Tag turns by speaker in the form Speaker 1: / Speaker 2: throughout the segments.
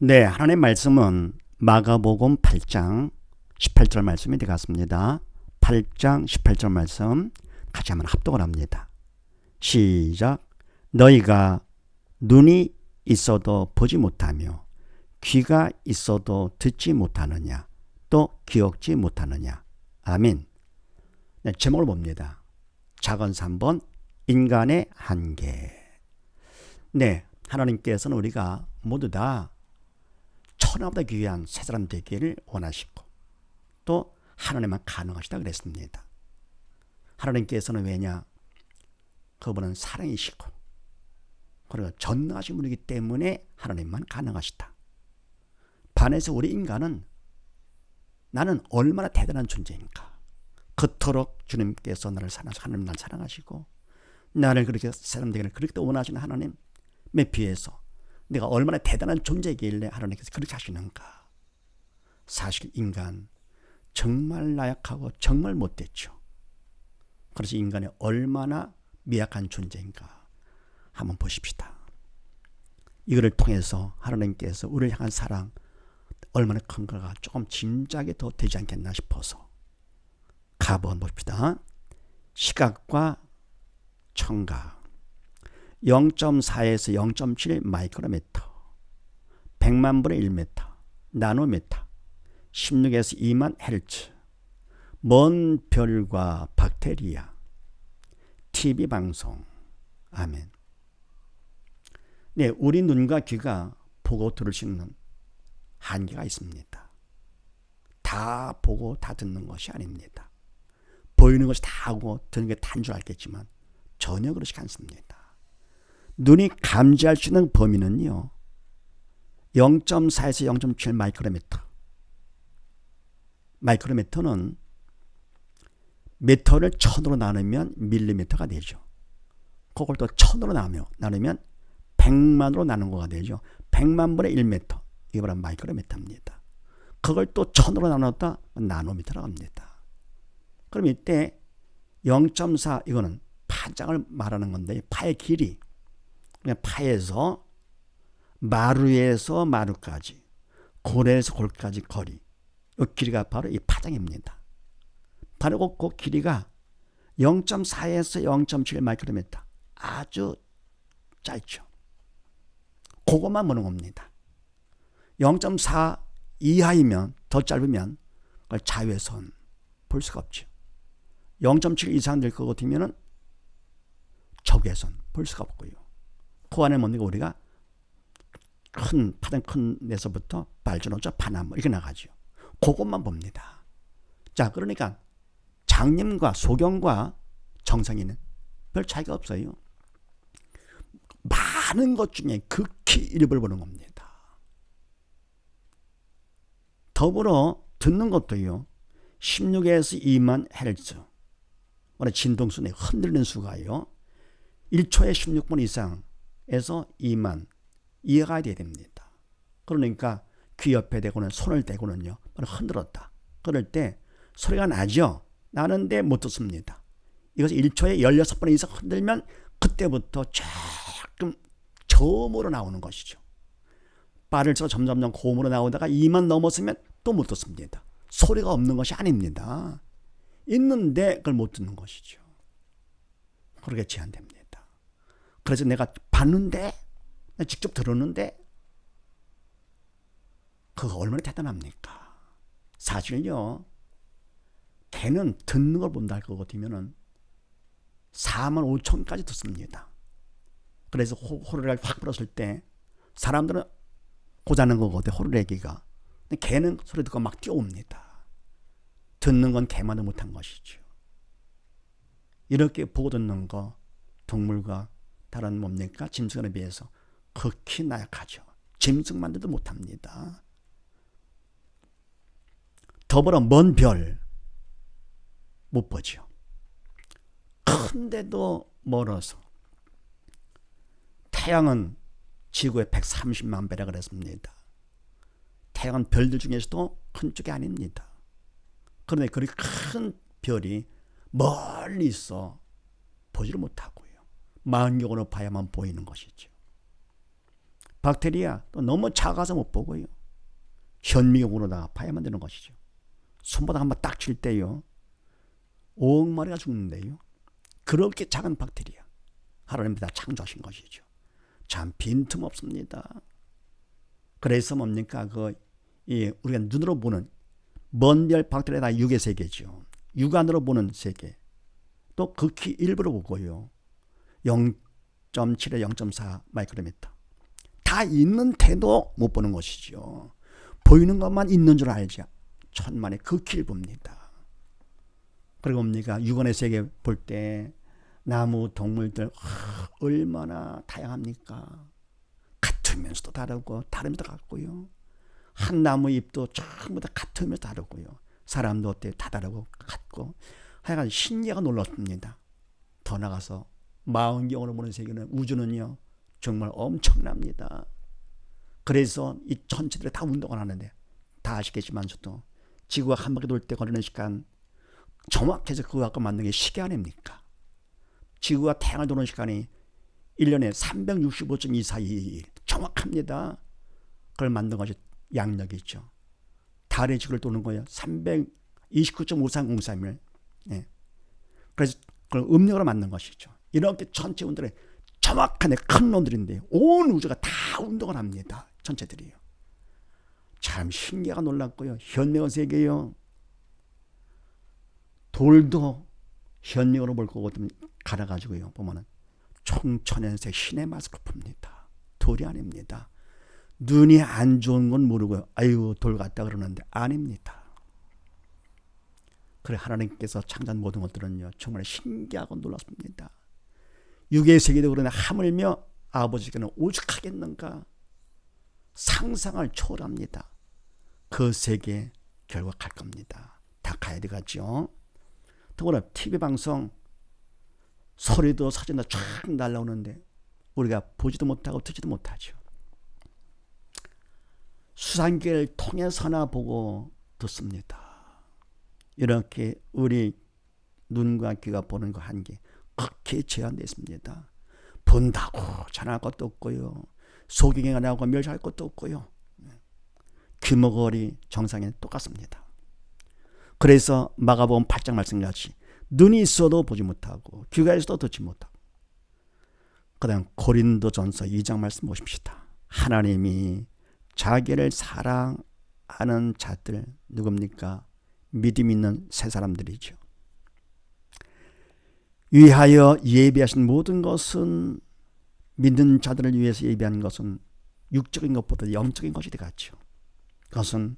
Speaker 1: 네, 하나님의 말씀은 마가복음 8장 18절 말씀이 되겠습니다. 8장 18절 말씀 같이 한번 합독을 합니다. 시작. 너희가 눈이 있어도 보지 못하며 귀가 있어도 듣지 못하느냐, 또 기억지 못하느냐. 아멘. 네, 제목을 봅니다. 작은 3번 인간의 한계. 네, 하나님께서는 우리가 모두 다 천하보다 귀한 새 사람 되기를 원하시고 또 하나님만 가능하시다 그랬습니다. 하나님께서는 왜냐? 그분은 사랑이시고 그리고 전능하신 분이기 때문에 하나님만 가능하시다. 반해서 우리 인간은 나는 얼마나 대단한 존재인가. 그토록 주님께서 나를 사랑하시고 하나님 나를 사랑하시고 나를 그렇게 사람 되기를 그렇게 원하시는 하나님에 비해서 내가 얼마나 대단한 존재이길래 하나님께서 그렇게 하시는가. 사실 인간 정말 나약하고 정말 못됐죠. 그래서 인간이 얼마나 미약한 존재인가 한번 보십시다. 이거를 통해서 하나님께서 우리를 향한 사랑 얼마나 큰가가 조금 짐작이 더 되지 않겠나 싶어서 가본 봅시다. 시각과 청각 0.4에서 0.7 마이크로미터 100만 분의 1m 나노미터 16에서 2만 헬츠 먼 별과 박테리아 TV 방송. 아멘. 네, 우리 눈과 귀가 보고 들을 수 있는 한계가 있습니다. 다 보고 다 듣는 것이 아닙니다. 보이는 것이 다 하고 듣는 게 다인 줄 알겠지만 전혀 그렇지 않습니다. 눈이 감지할 수 있는 범위는요 0.4에서 0.7 마이크로미터. 마이크로미터는 미터를 1000으로 나누면 밀리미터가 되죠. 그걸 또 1000으로 나누면 100만으로 나눈 거가 되죠. 100만 분의 1m. 이게 바로 마이크로미터입니다. 그걸 또 1000으로 나눴다 나노미터라고 합니다. 그럼 이때 0.4 이거는 파장을 말하는 건데 파의 길이 그냥 파에서 마루에서 마루까지 골에서 골까지 거리 이 길이가 바로 이 파장입니다. 바로 그 길이가 0.4에서 0.7 마이크로미터 아주 짧죠. 그것만 보는 겁니다. 0.4 이하이면 더 짧으면 그걸 자외선 볼 수가 없죠. 0.7 이상 될 것 같으면 적외선 볼 수가 없고요. 그 안에 뭔가 우리가 큰 파장 큰 데서부터 발전호자 파나무 이렇게 나가죠. 그것만 봅니다. 자, 그러니까 장님과 소경과 정상인은 별 차이가 없어요. 많은 것 중에 극히 일부를 보는 겁니다. 더불어 듣는 것도요. 16에서 2만 헬츠. 진동순에 흔들리는 수가요. 1초에 16번 이상에서 2만 이해가 돼야 됩니다. 그러니까 귀 옆에 대고는 손을 대고는요. 흔들었다. 그럴 때 소리가 나죠. 나는데 못 듣습니다. 이것을 1초에 16번 이상 흔들면 그때부터 조금 저음으로 나오는 것이죠. 빠를 쳐 점점점 고음으로 나오다가 2만 넘었으면 또 못 듣습니다. 소리가 없는 것이 아닙니다. 있는데 그걸 못 듣는 것이죠. 그렇게 제한됩니다. 그래서 내가 봤는데 직접 들었는데 그거 얼마나 대단합니까? 사실요. 개는 듣는 걸 본다 할 것 같으면 4만 5천까지 듣습니다. 그래서 호루라기 확 불었을 때 사람들은 고자는 거거든요. 호루라기가. 개는 소리 듣고 막 뛰어옵니다. 듣는 건 개만도 못한 것이죠. 이렇게 보고 듣는 거 동물과 다른 뭡니까? 짐승에 비해서 극히 나약하죠. 짐승만도 못합니다. 더불어 먼 별 못 보죠. 큰데도 멀어서 태양은 지구의 130만 배라 그랬습니다. 태양은 별들 중에서도 큰 쪽이 아닙니다. 그런데 그렇게 큰 별이 멀리 있어 보지를 못하고요. 망원경으로 봐야만 보이는 것이죠. 박테리아 또 너무 작아서 못 보고요. 현미경으로다가 봐야 만드는 것이죠. 손바닥 한번 딱 칠 때요. 5억 마리가 죽는데요. 그렇게 작은 박테리아. 하나님이 다 창조하신 것이죠. 참 빈틈없습니다. 그래서 뭡니까? 우리가 눈으로 보는 먼 별 박테리아 다 육의 세계죠. 육안으로 보는 세계. 또 극히 일부러 보고요. 0.7에 0.4 마이크로미터. 다 있는데도 못 보는 것이죠. 보이는 것만 있는 줄 알지. 천만의 극히 일부입니다. 그리고 뭡니까? 육안의 세계 볼 때 나무, 동물들 얼마나 다양합니까? 같으면서도 다르고 다르면서도 같고요. 한 나무 잎도 전부 다 같으면서 다르고요. 사람도 어때요? 다 다르고 같고 하여간 신기하고 놀랍습니다. 더 나가서 망원경으로 보는 세계는 우주는요 정말 엄청납니다. 그래서 이 전체들이 다 운동을 하는데 다 아시겠지만 저도 지구가 한 바퀴 돌 때 걸리는 시간 정확해서 그거 갖고 만든 게 시계 아닙니까? 지구가 태양을 도는 시간이 1년에 365.242일 정확합니다. 그걸 만든 것이 양력이죠. 달의 지구를 도는 거예요. 329.53031. 네. 그래서 그걸 음력으로 만든 것이죠. 이렇게 전체 운동에 정확한 큰 놈들인데 온 우주가 다 운동을 합니다. 전체들이요. 참 신기하고 놀랍고요. 현미경 세계요. 돌도 현미경으로 볼 거고 갈아가지고요. 보면은 총천연색 신의 마스크품입니다. 돌이 아닙니다. 눈이 안 좋은 건 모르고요. 아유 돌 같다 그러는데 아닙니다. 그래 하나님께서 창조한 모든 것들은요 정말 신기하고 놀랍습니다. 육의 세계도 그러나 하물며 아버지께는 오죽하겠는가. 상상을 초월합니다. 그 세계에 결국 갈 겁니다. 다 가야 되겠죠. 더구나 TV방송 소리도 사진도 쫙 날라오는데 우리가 보지도 못하고 듣지도 못하죠. 수상기를 통해서나 보고 듣습니다. 이렇게 우리 눈과 귀가 보는 거 한계 극히 제한되어 있습니다. 본다고 전할 것도 없고요. 소경이 나오고 멸시할 것도 없고요. 귀머거리 정상에는 똑같습니다. 그래서 마가복음 8장 말씀같이 눈이 있어도 보지 못하고 귀가 있어도 듣지 못하고. 그 다음 고린도전서 2장 말씀 보십시다. 하나님이 자기를 사랑하는 자들 누굽니까? 믿음 있는 새 사람들이죠. 위하여 예비하신 모든 것은 믿는 자들을 위해서 예비한 것은 육적인 것보다 영적인 것이 되겠죠. 그것은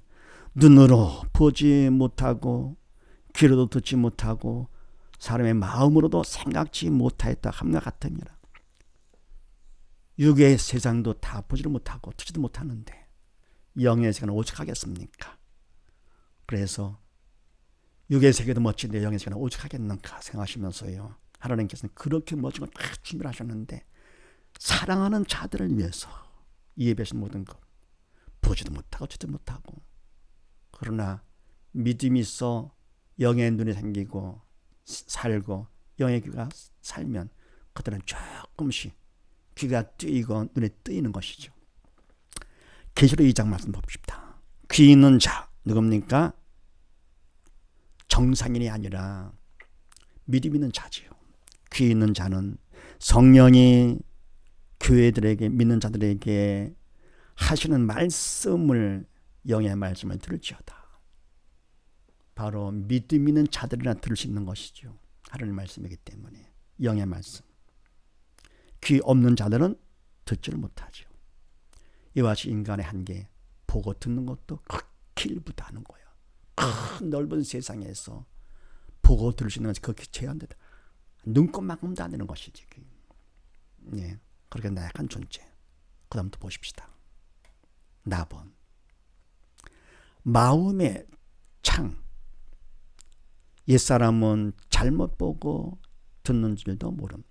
Speaker 1: 눈으로 보지 못하고 귀로도 듣지 못하고 사람의 마음으로도 생각지 못하였다 함과 같으니라. 육의 세상도 다 보지를 못하고 듣지도 못하는데 영의 세계는 오죽하겠습니까? 그래서 육의 세계도 멋진데 영의 세계는 오죽하겠는가 생각하시면서요. 하나님께서는 그렇게 멋진 걸 다 준비를 하셨는데 사랑하는 자들을 위해서 예배하신 모든 것 보지도 못하고 듣지도 못하고 그러나 믿음이 있어 영의 눈이 생기고 살고 영의 귀가 살면 그들은 조금씩 귀가 뜨이고 눈에 뜨이는 것이죠. 계시록 2장 말씀 봅시다. 귀 있는 자 누굽니까? 정상인이 아니라 믿음 있는 자지요. 귀 있는 자는 성령이 교회들에게 믿는 자들에게 하시는 말씀을 영의 말씀을 들을지어다. 바로 믿음 있는 자들이나 들을 수 있는 것이죠. 하나님의 말씀이기 때문에 영의 말씀. 귀 없는 자들은 듣지를 못하죠. 이와 같이 인간의 한계 보고 듣는 것도 극히 일부다는 거예요. 큰 넓은 세상에서 보고 들을 수 있는 것이 극히 제한되다. 눈곱만큼도 안 되는 것이지. 예, 그렇게 나약한 존재. 그 다음부터 보십시다. 나번. 마음의 창. 옛사람은 잘못 보고 듣는 줄도 모름.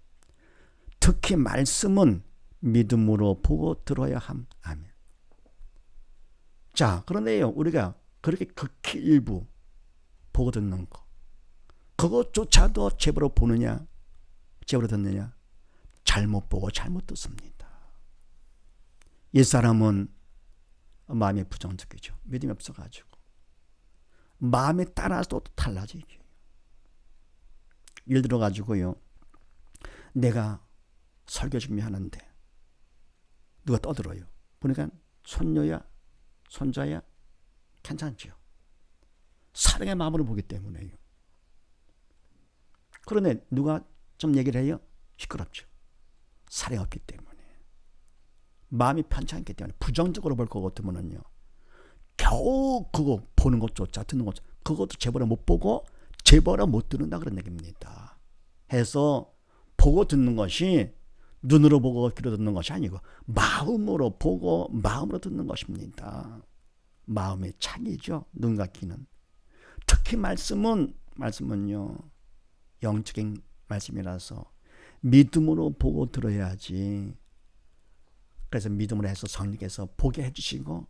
Speaker 1: 특히 말씀은 믿음으로 보고 들어야 함. 아멘. 자, 그런데요, 우리가 그렇게 극히 일부 보고 듣는 거. 그것조차도 제대로 보느냐, 제대로 듣느냐, 잘못 보고 잘못 듣습니다. 옛사람은 마음이 부정적이죠. 믿음이 없어가지고 마음에 따라서 또 달라지죠. 예를 들어가지고요, 내가 설교 준비하는데 누가 떠들어요. 보니까 손녀야 손자야 괜찮죠. 사랑의 마음으로 보기 때문에요. 그런데 누가 좀 얘기를 해요? 시끄럽죠. 사랑이 없기 때문에. 마음이 편치 않기 때문에 부정적으로 볼 것 같으면요, 겨우 그거 보는 것조차 듣는 것, 그것도 제대로 못 보고 제대로 못 듣는다 그런 얘기입니다. 해서 보고 듣는 것이 눈으로 보고 귀로 듣는 것이 아니고 마음으로 보고 마음으로 듣는 것입니다. 마음의 차이죠. 눈과 귀는. 특히 말씀은요, 영적인 말씀이라서 믿음으로 보고 들어야지. 그래서 믿음으로 해서 성령께서 보게 해주시고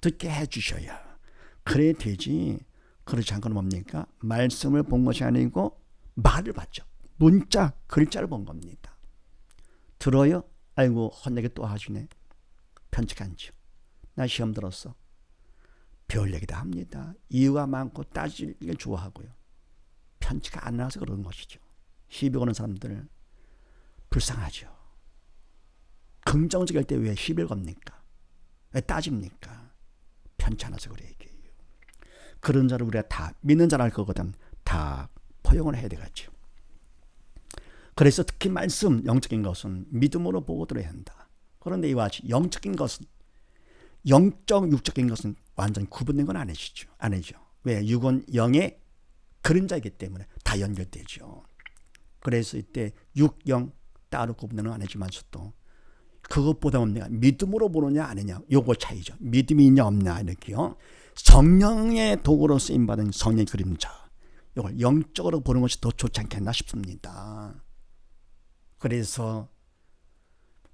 Speaker 1: 듣게 해주셔야 그래야 되지. 그렇지 않고는 뭡니까? 말씀을 본 것이 아니고 말을 봤죠. 문자, 글자를 본 겁니다. 들어요? 아이고 헛내게 또 하시네. 편측한죠. 나 시험 들었어. 별 얘기도 합니다. 이유가 많고 따지기를 좋아하고요. 편치가 안 나와서 그런 것이죠. 시비 거는 사람들 불쌍하죠. 긍정적일 때 왜 시비를 겁니까? 왜 따집니까? 편치 않아서 그래. 그런 자를 우리가 다 믿는 자를 할 거거든 다 포용을 해야 되겠죠. 그래서 특히 말씀, 영적인 것은 믿음으로 보고 들어야 한다. 그런데 이와 같이 영적인 것은, 영적, 육적인 것은 완전히 구분된 건 아니죠. 왜? 육은 영의 그림자이기 때문에 다 연결되죠. 그래서 이때 육, 영 따로 구분되는 건 아니지만서도 그것보다 뭡니까? 믿음으로 보느냐 아니냐, 요거 차이죠. 믿음이 있냐 없냐 이렇게요. 성령의 도구로 쓰임받은 성령의 그림자, 이걸 영적으로 보는 것이 더 좋지 않겠나 싶습니다. 그래서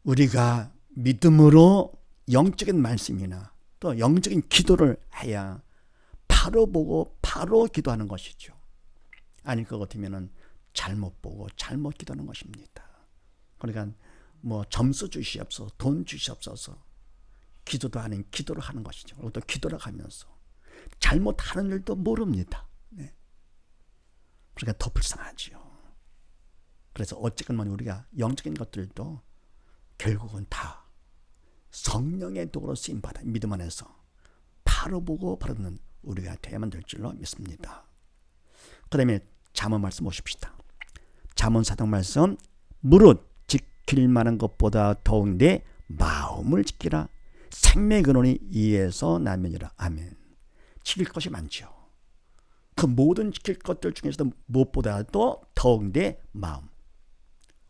Speaker 1: 우리가 믿음으로 영적인 말씀이나 또 영적인 기도를 해야 바로 보고 바로 기도하는 것이죠. 아닐 것 같으면 잘못 보고 잘못 기도하는 것입니다. 그러니까 뭐 점수 주시옵소서, 돈 주시옵소서, 기도도 아닌 기도를 하는 것이죠. 그리고 또 기도를 하면서 잘못하는 일도 모릅니다. 네. 그러니까 더 불쌍하지요. 그래서 어쨌건 우리가 영적인 것들도 결국은 다 성령의 도구로 쓰임받아 믿음 안에서 바로 보고 바로 듣는 우리가 되어야만 될 줄로 믿습니다. 그 다음에 잠언 말씀 보십시다. 잠언 4장 말씀, 무릇 지킬 만한 것보다 더욱 내 마음을 지키라. 생명의 근원이 이에서 나면이라. 아멘. 지킬 것이 많죠. 그 모든 지킬 것들 중에서도 무엇보다도 더욱 내 마음.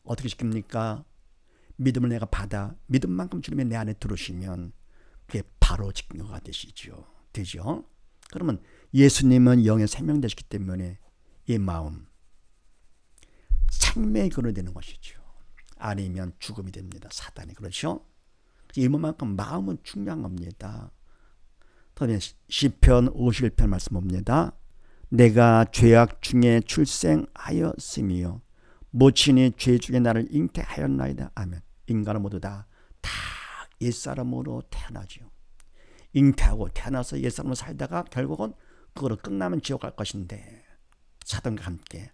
Speaker 1: 어떻게 지킵니까? 믿음을 내가 받아 믿음만큼 주님이 내 안에 들어오시면 그게 바로 지킨 것가 되죠. 그러면 예수님은 영의 생명 되시기 때문에 이 마음 생명의 근원이 되는 것이죠. 아니면 죽음이 됩니다. 사단이. 그렇죠? 이만큼 마음은 중요한 겁니다. 그다음에 시편 51편 말씀 봅니다. 내가 죄악 중에 출생하였으며 모친이 죄 중에 나를 잉태하였나이다. 아멘. 인간은 모두 다 옛사람으로 태어나죠. 잉태하고 태어나서 옛사람으로 살다가 결국은 그거로 끝나면 지옥 갈 것인데 사단과 함께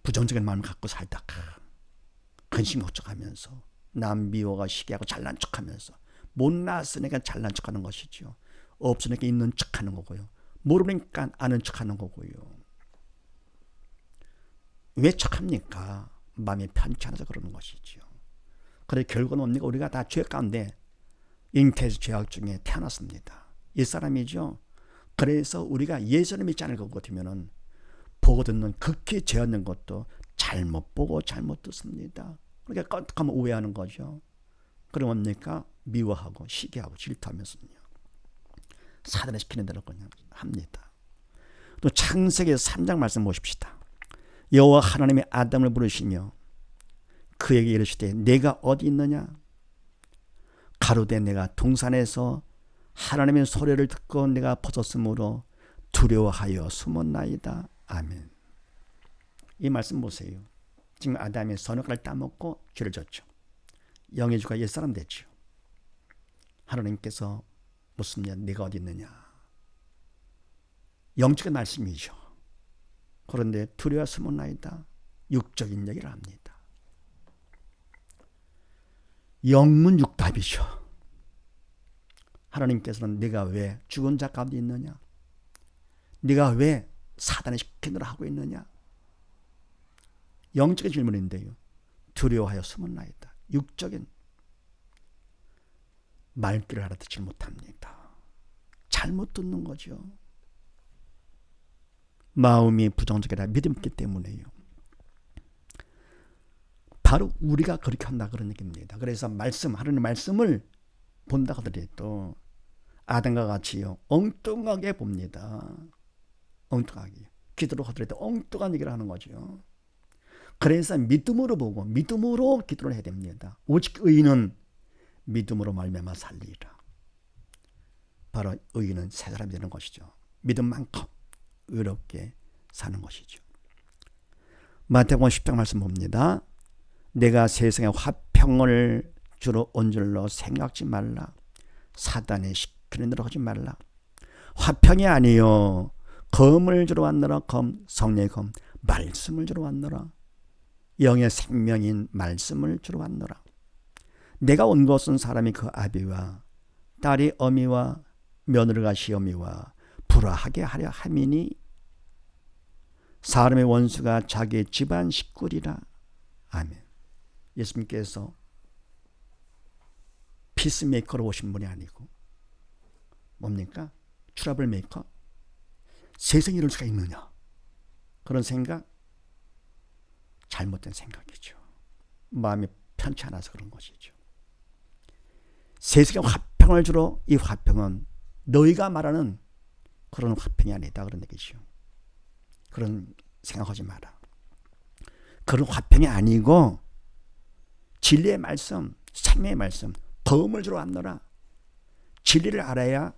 Speaker 1: 부정적인 마음을 갖고 살다가 근심 걱정하면서 남 미워가 시기하고 잘난 척하면서 못났으니까 잘난 척하는 것이죠. 없으니까 있는 척하는 거고요. 모르니까 아는 척하는 거고요. 왜 척합니까? 마음이 편치 않아서 그러는 것이죠. 그래 결국은 뭡니까? 우리가 다 죄 가운데 잉태에서 죄악 중에 태어났습니다. 옛사람이죠. 그래서 우리가 예수를 믿지 않을 것 같으면은 보고 듣는 극히 죄 없는 것도 잘못 보고 잘못 듣습니다. 그러니까 껐하면 오해하는 거죠. 그럼 뭡니까? 미워하고 시기하고 질투하면서요. 사단에 시키는 대로 그냥 합니다. 또 창세기 3장 말씀 보십시다. 여호와 하나님이 아담을 부르시며 그에게 이르시되 내가 어디 있느냐? 가로되 내가 동산에서 하나님의 소리를 듣고 내가 벗었으므로 두려워하여 숨었나이다. 아멘. 이 말씀 보세요. 지금 아담이 선악과를 따먹고 죄를 졌죠. 영의 주가 옛사람 됐죠. 하나님께서 묻습니다. 네가 어디 있느냐. 영적인 말씀이죠. 그런데 두려워 숨었나이다. 육적인 얘기를 합니다. 영문육답이죠. 하나님께서는 네가 왜 죽은 자 가운데 있느냐? 네가 왜 사단의 시키느라 하고 있느냐? 영적인 질문인데요. 두려워하여 숨었나이다. 육적인 말귀를 알아듣지 못합니다. 잘못 듣는 거죠. 마음이 부정적이라 믿음기 때문에요. 바로 우리가 그렇게 한다 그런 얘기입니다. 그래서 하나님의 말씀을 본다 하더라도 아담과 같이요 엉뚱하게 봅니다. 엉뚱하게 기도를 하더라도 엉뚱한 얘기를 하는 거죠. 그래서 믿음으로 보고 믿음으로 기도를 해야 됩니다. 오직 의인은 믿음으로 말미암아 살리리라. 바로 의인은 새 사람이 되는 것이죠. 믿음만큼 의롭게 사는 것이죠. 마태복음 10장 말씀 봅니다. 내가 세상에 화평을 주로 온 줄로 생각지 말라. 사단의 시키는 대로 하지 말라. 화평이 아니요 검을 주러 왔노라. 검, 성령의 검, 말씀을 주러 왔노라. 영의 생명인 말씀을 주러 왔노라. 내가 온 것은 사람이 그 아비와 딸이 어미와 며느리가 시어미와 불화하게 하려 함이니 사람의 원수가 자기 집안 식구리라. 아멘. 예수님께서 피스메이커로 오신 분이 아니고 뭡니까? 트러블 메이커? 세상에 이럴 수가 있느냐? 그런 생각? 잘못된 생각이죠. 마음이 편치 않아서 그런 것이죠. 세상에 화평을 주러 이 화평은 너희가 말하는 그런 화평이 아니다 그런 얘기죠. 그런 생각하지 마라. 그런 화평이 아니고 진리의 말씀, 생명의 말씀, 검을 주러 왔노라. 진리를 알아야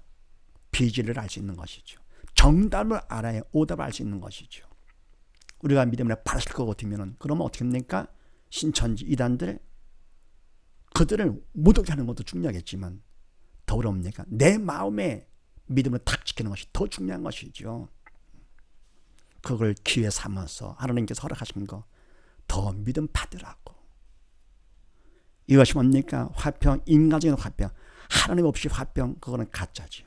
Speaker 1: 비진리를 알 수 있는 것이죠. 정답을 알아야 오답을 알 수 있는 것이죠. 우리가 믿음을 바라실 것 같으면 그러면 어떻게 합니까? 신천지 이단들 그들을 못 오게 하는 것도 중요하겠지만 더 어렵니까? 내 마음에 믿음을 탁 지키는 것이 더 중요한 것이죠. 그걸 기회 삼아서 하나님께서 허락하신 거 더 믿음 받으라고. 이것이 뭡니까? 화평, 인간적인 화평. 하나님 없이 화평, 그거는 가짜죠.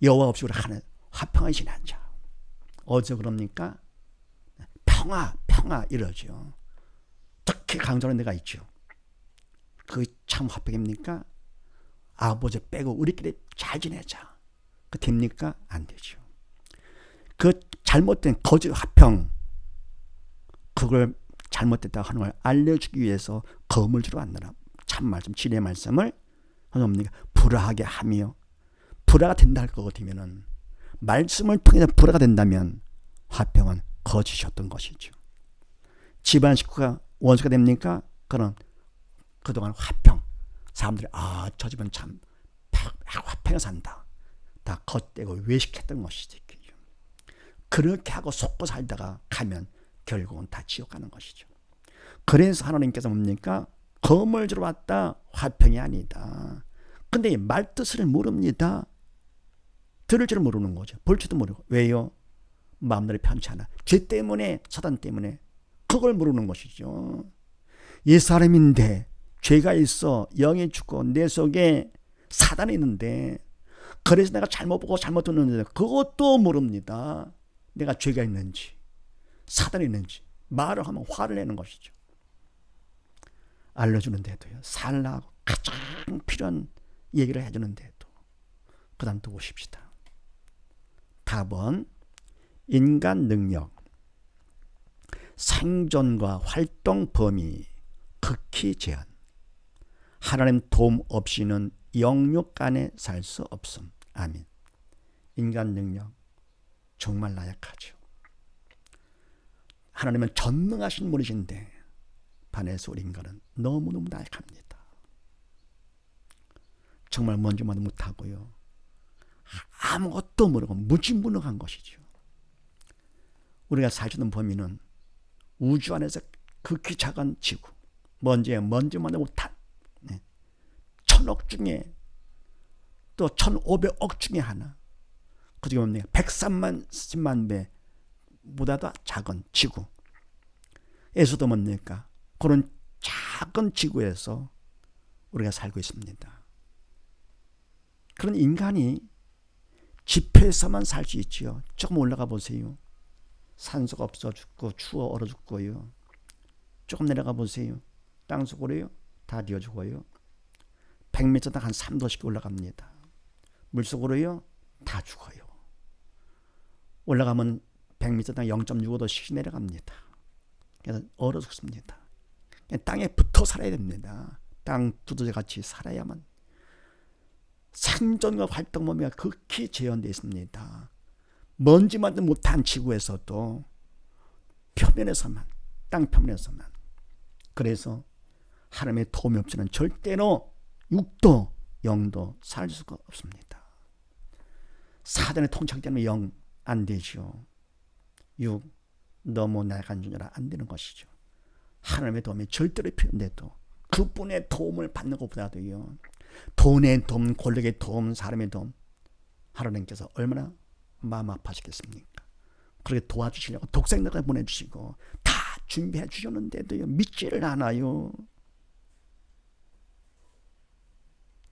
Speaker 1: 여호와 없이 우리 하나님 화평하게 지내는 자. 어제 그럽니까? 평화 이러죠. 특히 강조하는 데가 있죠. 그게 참 화평입니까? 아버지 빼고 우리끼리 잘 지내자. 그 됩니까? 안 되죠. 그 잘못된 거짓 화평, 그걸 잘못됐다고 하는 걸 알려주기 위해서 검을 주러 왔느라. 참 말씀, 진리의 말씀을 하옵니까? 불화하게 하며 불화가 된다 할 것 같으면은 말씀을 통해서 불화가 된다면 화평은 거짓이었던 것이죠. 집안 식구가 원수가 됩니까? 그럼 그동안 화평, 사람들이 저 집은 참 화평에 산다. 다 겉대고 외식했던 것이지. 그렇게 하고 속고 살다가 가면 결국은 다 지옥 가는 것이죠. 그래서 하나님께서 뭡니까? 검을 주러 왔다. 화평이 아니다. 근데 이 말뜻을 모릅니다. 들을 줄을 모르는 거죠. 볼 줄도 모르고. 왜요? 마음들이 편치 않아. 죄 때문에, 사단 때문에 그걸 모르는 것이죠. 이 사람인데 죄가 있어. 영이 죽고 내 속에 사단이 있는데 그래서 내가 잘못 보고 잘못 듣는데 그것도 모릅니다. 내가 죄가 있는지 사단이 있는지 말을 하면 화를 내는 것이죠. 알려주는데도요. 살라고 가장 필요한 얘기를 해주는데도 그 다음 또 보십시다. 답은 인간 능력, 생존과 활동 범위 극히 제한. 하나님 도움 없이는 영육 안에 살 수 없음. 아멘. 인간 능력 정말 나약하죠. 하나님은 전능하신 분이신데 반해서 우리 인간은 너무너무 나약합니다. 정말 뭔지 못하고요. 아무것도 모르고 무지무능한 것이죠. 우리가 살 수 있는 범위는 우주 안에서 극히 작은 지구, 먼지만도 못한 1000억 중에 또 1500억 중에 하나. 그중에 뭡니까? 103만 배보다도 작은 지구에서도 뭡니까? 그런 작은 지구에서 우리가 살고 있습니다. 그런 인간이 지표에서만 살 수 있지요. 조금 올라가 보세요. 산소가 없어 죽고 추워 얼어 죽고요. 조금 내려가 보세요. 땅속으로요. 다 되어 죽어요. 100m당 한 3도씩 올라갑니다. 물속으로요. 다 죽어요. 올라가면 100m당 0.65도씩 내려갑니다. 그래서 얼어 죽습니다. 땅에 붙어 살아야 됩니다. 땅 두더지 같이 살아야만 생존과 활동 범위가 극히 제한되어 있습니다. 먼지만도 못한 지구에서도 표면에서만, 땅 표면에서만. 그래서 하나님의 도움이 없이는 절대로 6도, 0도 살 수가 없습니다. 사단의 통치 때문에 0 안 되죠. 6 너무 나간 주니라 안 되는 것이죠. 하나님의 도움이 절대로 필요한데도 그분의 도움을 받는 것보다도요. 돈의 도움, 권력의 도움, 사람의 도움 하나님께서 얼마나 마음 아파하시겠습니까? 그렇게 도와주시려고 독생자를 보내주시고 다 준비해 주셨는데도요. 믿지를 않아요.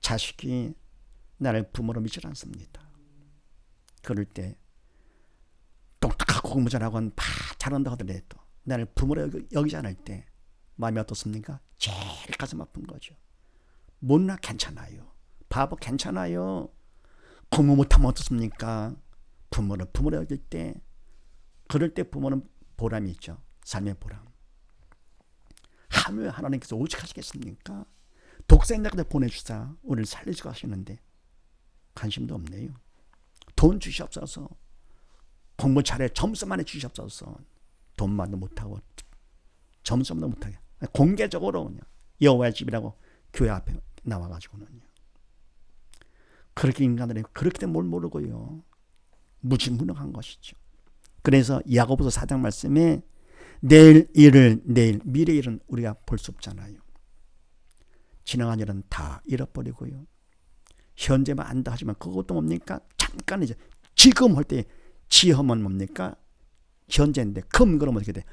Speaker 1: 자식이 나를 부모로 믿질 않습니다. 그럴 때 똑똑하고 공부 잘하고 막 잘한다 하더라도 나를 부모로 여기지 않을 때 마음이 어떻습니까? 제일 가슴 아픈 거죠. 못나 괜찮아요. 바보 괜찮아요. 공부 못하면 어떻습니까? 부모로 여길 때 그럴 때 부모는 보람이 있죠. 삶의 보람. 하며 하나님께서 오직 하시겠습니까? 독생자까지 보내주사 우리를 살리시고 하시는데 관심도 없네요. 돈 주시옵소서. 공부 잘해 점수만 해 주시옵소서. 돈만도 못하고 점수만도 못하게 공개적으로 그냥 여호와의 집이라고 교회 앞에 나와가지고는요. 그렇게 인간들이 그렇게 뭘 모르고요. 무지무능한 것이죠. 그래서 야고보서 4장 말씀에 내일 일을 내일 미래 일은 우리가 볼 수 없잖아요. 지나간 일은 다 잃어버리고요. 현재만 안다 하지만 그것도 뭡니까? 잠깐이죠. 지금 할 때 지험은 뭡니까? 현재인데 금 그러면 어떻게 돼?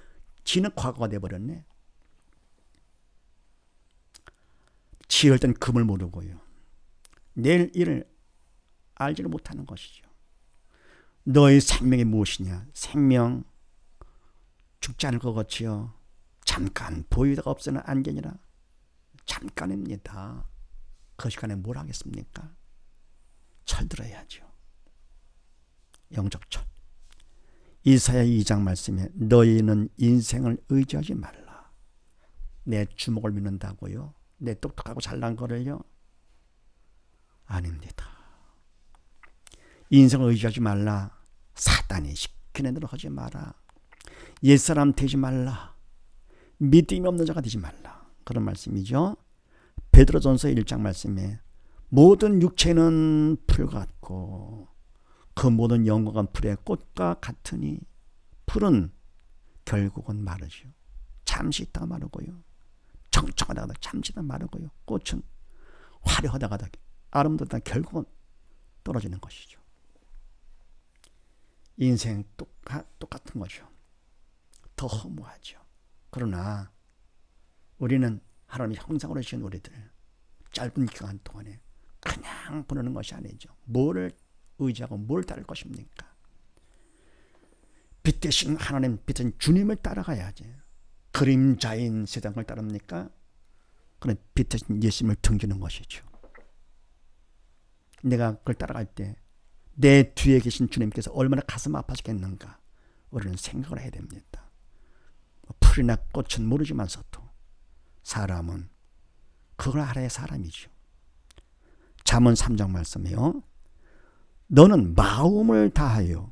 Speaker 1: 지는 과거가 돼버렸네. 지을 땐 금을 모르고요. 내일 일을 알지를 못하는 것이죠. 너의 생명이 무엇이냐? 생명 죽지 않을 것 같지요. 잠깐 보이다가 없어는 안개니라. 잠깐입니다. 그 시간에 뭘 하겠습니까? 철들어야죠. 영적 철. 이사야 2장 말씀에 너희는 인생을 의지하지 말라. 내 주먹을 믿는다고요? 내 똑똑하고 잘난 거를요? 아닙니다. 인생을 의지하지 말라. 사단이 시키는 대로 하지 마라. 옛사람 되지 말라. 믿음이 없는 자가 되지 말라. 그런 말씀이죠. 베드로전서 1장 말씀에 모든 육체는 풀 같고 그 모든 영광은 풀의 꽃과 같으니 풀은 결국은 마르죠. 잠시 있다가 마르고요. 청청하다가 잠시 있다가 마르고요. 꽃은 화려하다가 아름답다가 결국은 떨어지는 것이죠. 인생 똑같은 거죠. 더 허무하죠. 그러나 우리는 하나님의 형상으로 지은 우리들 짧은 기간 동안에 그냥 보내는 것이 아니죠. 뭐를 의지하고 뭘 따를 것입니까? 빛 대신 하나님, 빛은 주님을 따라가야지. 그림자인 세상을 따릅니까? 그런 빛 대신 예수님을 등지는 것이죠. 내가 그걸 따라갈 때 내 뒤에 계신 주님께서 얼마나 가슴 아파지겠는가 우리는 생각을 해야 됩니다. 풀이나 꽃은 모르지만서도 사람은 그걸 알아야 사람이죠. 잠언 3장 말씀이요. 너는 마음을 다하여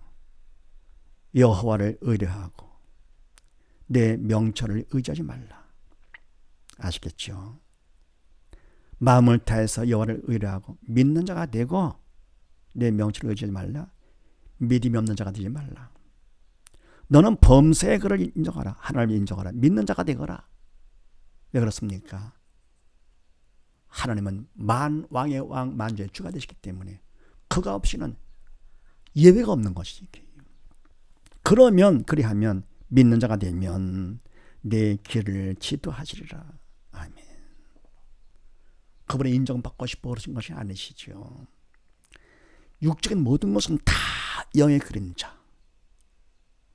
Speaker 1: 여호와를 의뢰하고 내 명철을 의지하지 말라. 아시겠죠? 마음을 다해서 여호와를 의뢰하고 믿는 자가 되고 내 명철을 의지하지 말라. 믿음이 없는 자가 되지 말라. 너는 범사의 그를 인정하라. 하나님을 인정하라. 믿는 자가 되거라. 왜 그렇습니까? 하나님은 만왕의 왕 만주의 주가 되시기 때문에 그가 없이는 예외가 없는 것이지. 그러면 그리하면 믿는 자가 되면 내 길을 지도하시리라. 아멘. 그분의 인정받고 싶어 그러신 것이 아니시죠. 육적인 모든 것은 다 영의 그림자.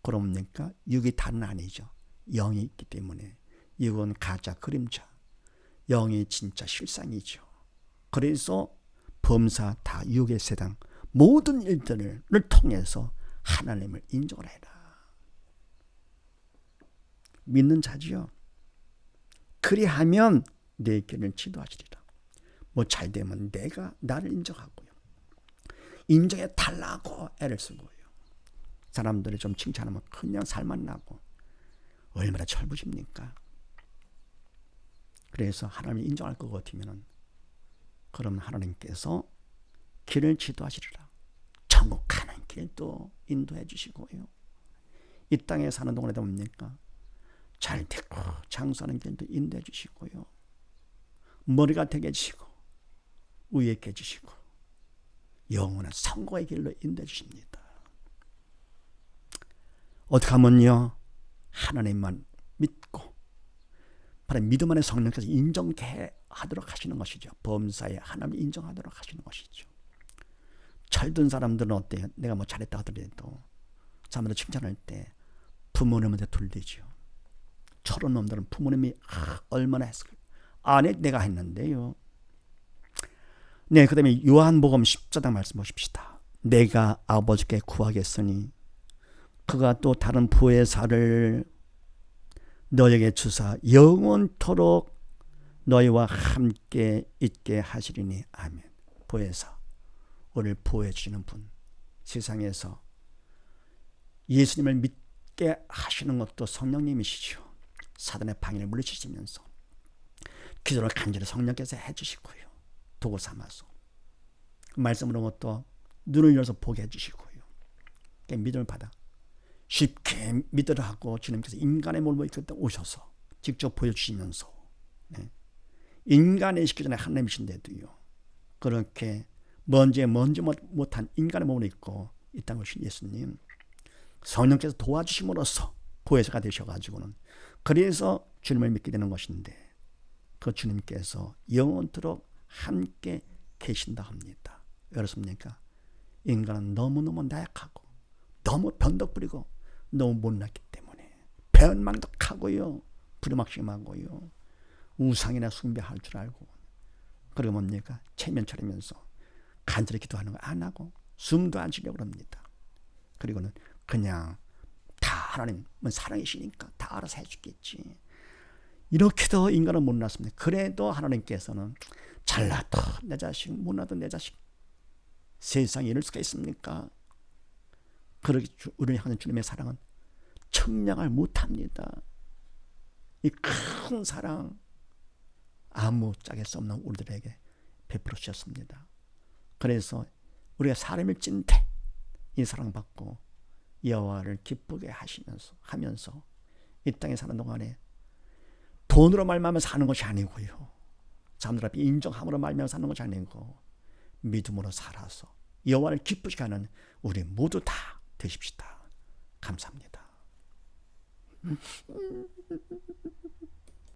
Speaker 1: 그럽니까? 육이 다는 아니죠. 영이 있기 때문에 육은 가짜 그림자, 영이 진짜 실상이죠. 그래서 범사 다 육의 세상 모든 일들을 통해서 하나님을 인정을 해라. 믿는 자지요. 그리하면 내 길을 지도하시리라. 뭐 잘되면 내가 나를 인정하고요. 인정해 달라고 애를 쓰고요. 사람들이 좀 칭찬하면 그냥 살만 나고 얼마나 철부십니까? 그래서 하나님을 인정할 것 같으면 그럼 하나님께서 길을 지도하시리라. 천국 가는 길도 인도해 주시고요. 이 땅에 사는 동안에도 뭡니까? 잘 되고 장수하는 길도 인도해 주시고요. 머리가 되게 해주시고 위에 있게 해주시고 영원한 성공의 길로 인도해 주십니다. 어떻게 하면요? 하나님만 믿고 바로 믿음 안에 성령께서 인정케 하도록 하시는 것이죠. 범사에 하나님을 인정하도록 하시는 것이죠. 철든 사람들은 어때요? 내가 뭐 잘했다 하더라도 사람들 칭찬할 때 부모님한테 돌리죠. 철없는 놈들은 부모님이 얼마나 했을까? 아니 내가 했는데요. 네, 그 다음에 요한복음 10장 말씀 보십시다. 내가 아버지께 구하겠으니 그가 또 다른 보혜사를 너에게 주사 영원토록 너희와 함께 있게 하시리니. 아멘. 보혜사, 우리를 보호해 주시는 분, 세상에서 예수님을 믿게 하시는 것도 성령님이시죠. 사단의 방해를 물리치시면서 기도를 간절히 성령께서 해주시고요. 도구 삼아서 말씀으로 것도 눈을 열어서 보게 해주시고요. 믿음을 받아 쉽게 믿으라 하고 주님께서 인간의 몸으로 이끌어 오셔서 직접 보여주시면서 인간의 시기 전에 하나님이신데도요. 그렇게 먼지 못한 인간의 몸으로 입고 이 땅에 오신 예수님 성령께서 도와주심으로써 보혜사가 되셔가지고는 그래서 주님을 믿게 되는 것인데 그 주님께서 영원토록 함께 계신다 합니다. 왜 그렇습니까? 인간은 너무너무 나약하고 너무 변덕부리고 너무 못났기 때문에 배은망덕하고요. 부르막심하고요. 우상이나 숭배할 줄 알고 그리고 뭡니까? 체면 차리면서 간절히 기도하는 거 안 하고 숨도 안 쉬려고 합니다. 그리고는 그냥 다 하나님은 사랑이시니까 다 알아서 해주겠지. 이렇게도 인간은 못났습니다. 그래도 하나님께서는 잘나도 내 자식 못나도 내 자식 세상에 이럴 수가 있습니까? 그렇게 우리를 향하는 주님의 사랑은 청량을 못합니다. 이 큰 사랑 아무짝에 수 없는 우리들에게 베풀어 주셨습니다. 그래서 우리가 사람일진데 이 사랑받고 여호와를 기쁘게 하면서 이 땅에 사는 동안에 돈으로 말미암아 사는 것이 아니고요. 사람들 앞에 인정함으로 말미암아 사는 것이 아니고 믿음으로 살아서 여호와를 기쁘시게 하는 우리 모두 다 되십시다. 감사합니다.